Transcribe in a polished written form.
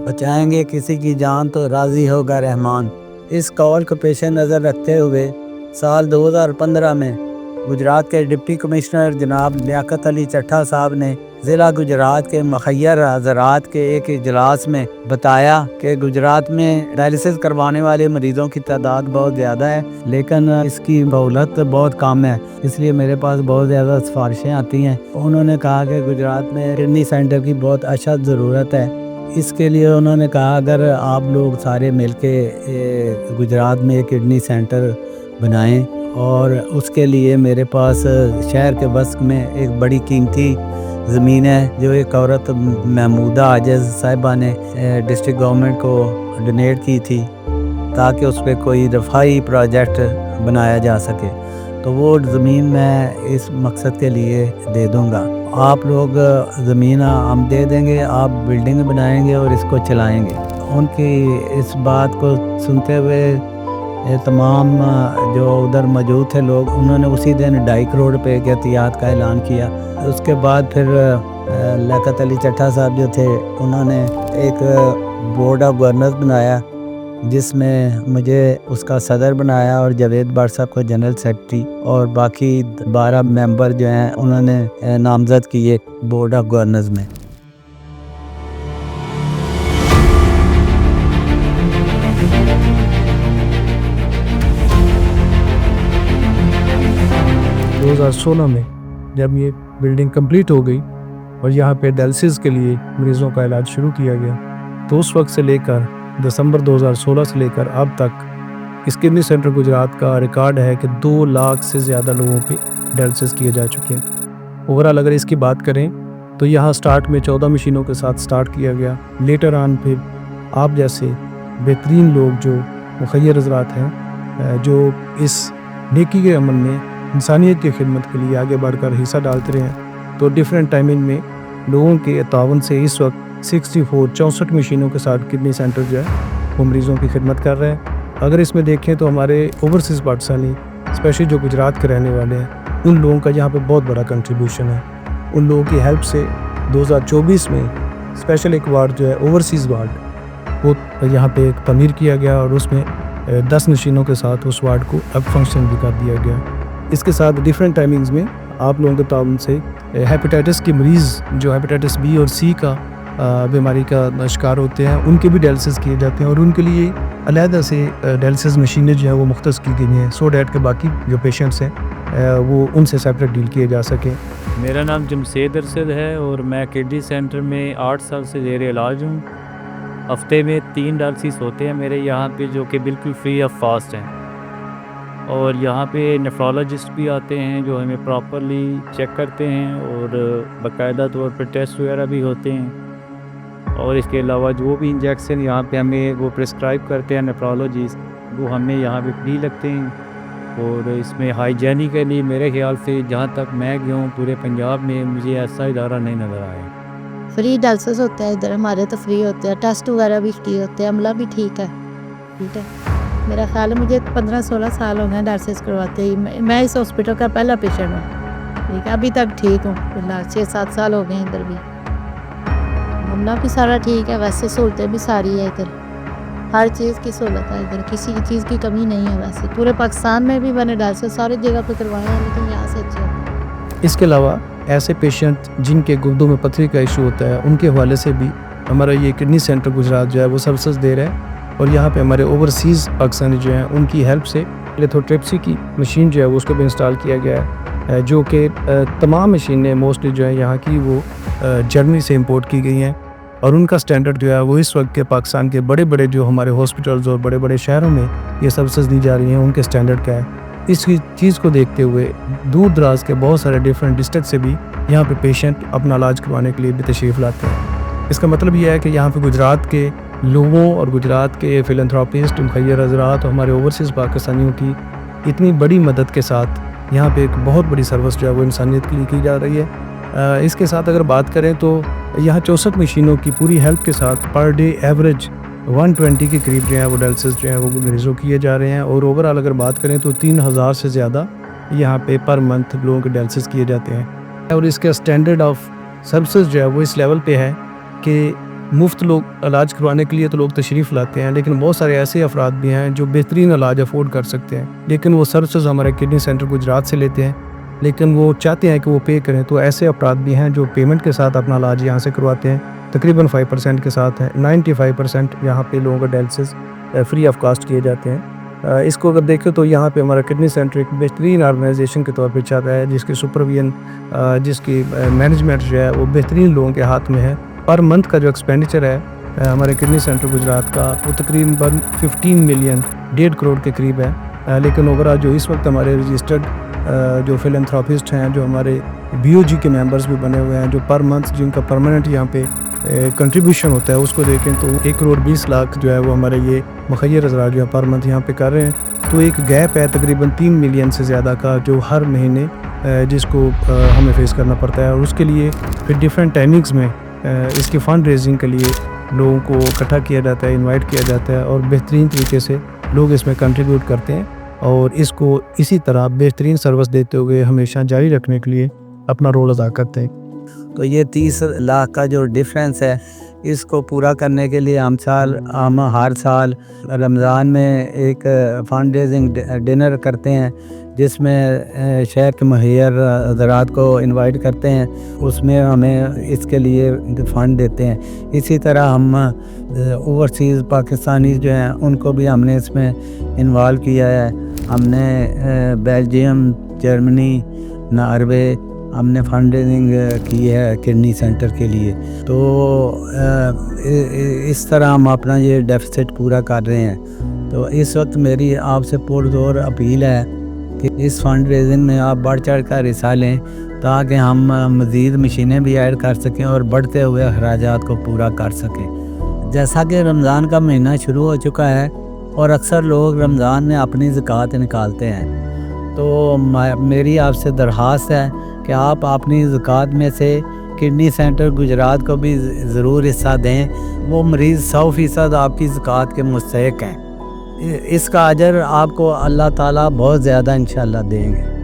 बचाएंगे किसी की जान तो राज़ी होगा रहमान। इस कौल को पेश नज़र रखते हुए साल 2015 में गुजरात के डिप्टी कमिश्नर जनाब लियाकत अली चट्ठा साहब ने ज़िला गुजरात के मुखय्यर हज़रात के एक इजलास में बताया कि गुजरात में डायलिसिस करवाने वाले मरीज़ों की तादाद बहुत ज़्यादा है, लेकिन इसकी सहूलत बहुत कम है, इसलिए मेरे पास बहुत ज़्यादा सिफारिशें आती हैं। उन्होंने कहा कि गुजरात में किडनी सेंटर की बहुत अशद ज़रूरत है। इसके लिए उन्होंने कहा अगर आप लोग सारे मिलके गुजरात में एक किडनी सेंटर बनाएं, और उसके लिए मेरे पास शहर के वस्क में एक बड़ी कीमती ज़मीन है जो एक औरत महमूदा आजिज़ साहिबा ने डिस्ट्रिक्ट गवर्नमेंट को डोनेट की थी ताकि उस पर कोई रफाई प्रोजेक्ट बनाया जा सके। तो वो ज़मीन मैं इस मकसद के लिए दे दूँगा। आप लोग ज़मीन हम दे देंगे, आप बिल्डिंग बनाएंगे और इसको चलाएंगे। उनकी इस बात को सुनते हुए तमाम जो उधर मौजूद थे लोग, उन्होंने उसी दिन 2.5 करोड़ पे की एहतियात का ऐलान किया। उसके बाद फिर लियाकत अली चट्ठा साहब जो थे उन्होंने एक बोर्ड ऑफ गवर्नर्स बनाया जिसमें मुझे उसका सदर बनाया और जावेद भट्ट साहब को जनरल सेक्रेटरी, और बाकी 12 मेंबर जो हैं उन्होंने नामजद किए बोर्ड ऑफ गवर्नर्स में। में जब ये बिल्डिंग कंप्लीट हो गई और यहाँ पे डायलिसिस के लिए मरीज़ों का इलाज शुरू किया गया, तो उस वक्त से लेकर दिसंबर 2016 से लेकर अब तक इस किडनी सेंटर गुजरात का रिकॉर्ड है कि 2 लाख से ज़्यादा लोगों पे डायलिसिस किए जा चुके हैं। ओवरऑल अगर इसकी बात करें तो यहाँ स्टार्ट में 14 मशीनों के साथ स्टार्ट किया गया। लेटर ऑन फिर आप जैसे बेहतरीन लोग जो मुखय्यर हज़रात हैं जो इस नेकी के अमल में इंसानियत की खिदमत के लिए आगे बढ़कर हिस्सा डालते रहे हैं, तो डिफरेंट टाइमिंग में लोगों के तावन से इस वक्त 64 मशीनों के साथ किडनी सेंटर जो है वो मरीज़ों की खिदमत कर रहे हैं। अगर इसमें देखें तो हमारे ओवरसीज़ पाकिस्तानी स्पेशली जो गुजरात के रहने वाले हैं उन लोगों का यहाँ पे बहुत बड़ा कंट्रीब्यूशन है। उन लोगों की हेल्प से 2024 में स्पेशल एक वार्ड जो है ओवरसीज़ वार्ड वो यहाँ पे एक तमीर किया गया और उसमें 10 मशीनों के साथ उस वार्ड को अब फंक्शन भी कर दिया गया। इसके साथ डिफरेंट टाइमिंग्स में आप लोगों के ताउन से हेपेटाइटिस के मरीज़ जो हेपेटाइटिस बी और सी का बीमारी का शिकार होते हैं उनके भी डायलिसिस किए जाते हैं, और उनके लिए अलहदा से डायलिसिस मशीनें जो हैं वो मुख्तस की गई हैं सो डैट के बाकी जो पेशेंट्स हैं वो उनसे सेपरेट डील किए जा सकें। मेरा नाम जमशेद अरशद है और मैं किडनी सेंटर में 8 साल से ज़ेर इलाज हूँ। हफ्ते में 3 डायलिसिस होते हैं मेरे यहाँ पे जो कि बिल्कुल फ्री ऑफ कॉस्ट हैं, और यहाँ पे नेफ्रोलॉजिस्ट भी आते हैं जो हमें प्रॉपरली चेक करते हैं और बाकायदा तौर पर टेस्ट वगैरह भी होते हैं। और इसके अलावा जो भी इंजेक्शन यहाँ पे हमें वो प्रिस्क्राइब करते हैं नेफ्रोलॉजिस्ट, वो हमें यहाँ पे फ्री लगते हैं। और इसमें हाइजीनिकली मेरे ख्याल से जहाँ तक मैं गया हूँ पूरे पंजाब में मुझे ऐसा इदारा नहीं नज़र आया। फ्री डायलिसिस होता है इधर हमारे, तो फ्री होते हैं, टेस्ट वगैरह भी फ्री होते हैं, अमला भी ठीक है। मेरा ख्याल है मुझे 15-16 साल हो गए डायलिसिस करवाते ही। मैं इस हॉस्पिटल का पहला पेशेंट हूँ, ठीक है, अभी तक ठीक हूँ। फिलहाल 6-7 साल हो गए इधर भी, अमला भी सारा ठीक है, वैसे सहूलतें भी सारी है इधर, हर चीज़ की सहूलत है इधर, किसी चीज़ की कमी नहीं है। वैसे पूरे पाकिस्तान में भी मैंने डायलिसिस सारी जगह पर करवाए हैं, लेकिन यहाँ से अच्छे हैं। इसके अलावा ऐसे पेशेंट जिनके गुर्दों में पथरी का इशू होता है उनके हवाले से भी हमारा ये किडनी सेंटर गुजरात जो है वो सर्विसेज दे रहा है। और यहाँ पे हमारे ओवरसीज़ पाकिस्तानी जो हैं उनकी हेल्प से लिथोट्रिप्सी की मशीन जो है वो उसको भी इंस्टॉल किया गया है, जो कि तमाम मशीनें मोस्टली जो है यहाँ की वो जर्मनी से इंपोर्ट की गई हैं, और उनका स्टैंडर्ड जो है वो इस वक्त के पाकिस्तान के बड़े बड़े जो हमारे हॉस्पिटल्स और बड़े बड़े शहरों में ये सर्विसेज दी जा रही हैं उनके स्टैंडर्ड का है। इस चीज़ को देखते हुए दूर दराज के बहुत सारे डिफरेंट डिस्ट्रिक्ट से भी यहाँ पे पेशेंट अपना इलाज करवाने के लिए भी तशरीफ़ लाते हैं। इसका मतलब यह है कि यहाँ पे गुजरात के लोगों और गुजरात के फिलैंथ्रोपिस्ट मुखय्यर हज़रात और हमारे ओवरसीज़ पाकिस्तानियों की इतनी बड़ी मदद के साथ यहाँ पे एक बहुत बड़ी सर्विस जो है वो इंसानियत के लिए की जा रही है। इसके साथ अगर बात करें तो यहाँ 64 मशीनों की पूरी हेल्प के साथ पर डे एवरेज 120 के करीब जो है वो डायलिसिस जो है वो मरीज़ों किए जा रहे हैं, और ओवरऑल अगर बात करें तो 3000 से ज़्यादा यहाँ पे पर मंथ लोगों के डायलिसिस किए जाते हैं। और इसका स्टैंडर्ड ऑफ सर्विसेज जो है वो इस लेवल पे है कि मुफ्त लोग इलाज करवाने के लिए तो लोग तशरीफ़ लाते हैं, लेकिन बहुत सारे ऐसे अफराद भी हैं जो बेहतरीन इलाज अफोर्ड कर सकते हैं, लेकिन वो सर्विसेज हमारे किडनी सेंटर गुजरात से लेते हैं, लेकिन वो चाहते हैं कि वो पे करें। तो ऐसे अफराद भी हैं जो पेमेंट के साथ अपना इलाज यहाँ से करवाते हैं, तकरीबन 5% के साथ है। 95% यहाँ पे लोगों का डायलिसिस फ्री ऑफ कॉस्ट किए जाते हैं। इसको अगर देखें तो यहाँ पे हमारा किडनी सेंटर एक बेहतरीन ऑर्गेनाइजेशन के तौर पे चल रहा है, जिसकी सुपरविजन जिसकी मैनेजमेंट जो है वो बेहतरीन लोगों के हाथ में है। पर मंथ का जो एक्सपेंडिचर है हमारे किडनी सेंटर गुजरात का, वो तकरीबन 15 मिलियन, 1.5 करोड़ के करीब है। लेकिन ओवरऑल जो इस वक्त हमारे रजिस्टर्ड जो फिलैंथ्रोपिस्ट हैं, जो हमारे BOG के मेंबर्स भी बने हुए हैं, जो पर मंथ जिनका परमानेंट यहाँ पे कंट्रीब्यूशन होता है, उसको देखें तो 1 करोड़ 20 लाख जो है वो हमारे ये मुखय्यर हज़रात जो है पर मंथ यहाँ पे कर रहे हैं। तो एक गैप है तकरीबन 3 मिलियन से ज़्यादा का, जो हर महीने जिसको हमें फेस करना पड़ता है। और उसके लिए फिर डिफरेंट टाइमिंग्स में इसकी फ़ंड रेजिंग के लिए लोगों को इकट्ठा किया जाता है, इनवाइट किया जाता है, और बेहतरीन तरीके से लोग इसमें कंट्रीब्यूट करते हैं और इसको इसी तरह बेहतरीन सर्विस देते हुए हमेशा जारी रखने के लिए अपना रोल अदा करते हैं। तो ये 30 लाख का जो डिफरेंस है, इसको पूरा करने के लिए हम हर साल रमज़ान में एक फंड रेजिंग डिनर करते हैं, जिसमें शहर के मुखियर हज़रात को इनवाइट करते हैं। उसमें हमें इसके लिए फ़ंड देते हैं। इसी तरह हम ओवरसीज़ पाकिस्तानी जो हैं उनको भी हमने इसमें इन्वॉल्व किया है। हमने बेल्जियम, जर्मनी, नॉर्वे हमने फंड रेजिंग की है किडनी सेंटर के लिए। तो इस तरह हम अपना ये डेफिसिट पूरा कर रहे हैं। तो इस वक्त मेरी आपसे पुरज़ोर अपील है कि इस फंड रेजिंग में आप बढ़ चढ़ कर हिस्सा लें, ताकि हम मज़ीद मशीनें भी ऐड कर सकें और बढ़ते हुए अखराजात को पूरा कर सकें। जैसा कि रमज़ान का महीना शुरू हो चुका है और अक्सर लोग रमज़ान में अपनी ज़कात निकालते हैं, तो मेरी आपसे दरख्वास्त है कि आप अपनी ज़कात में से किडनी सेंटर गुजरात को भी ज़रूर हिस्सा दें। वो मरीज़ 100% आपकी ज़कात के मुस्तहिक़ हैं। इसका अजर आपको अल्लाह ताला बहुत ज़्यादा इंशाअल्लाह देंगे।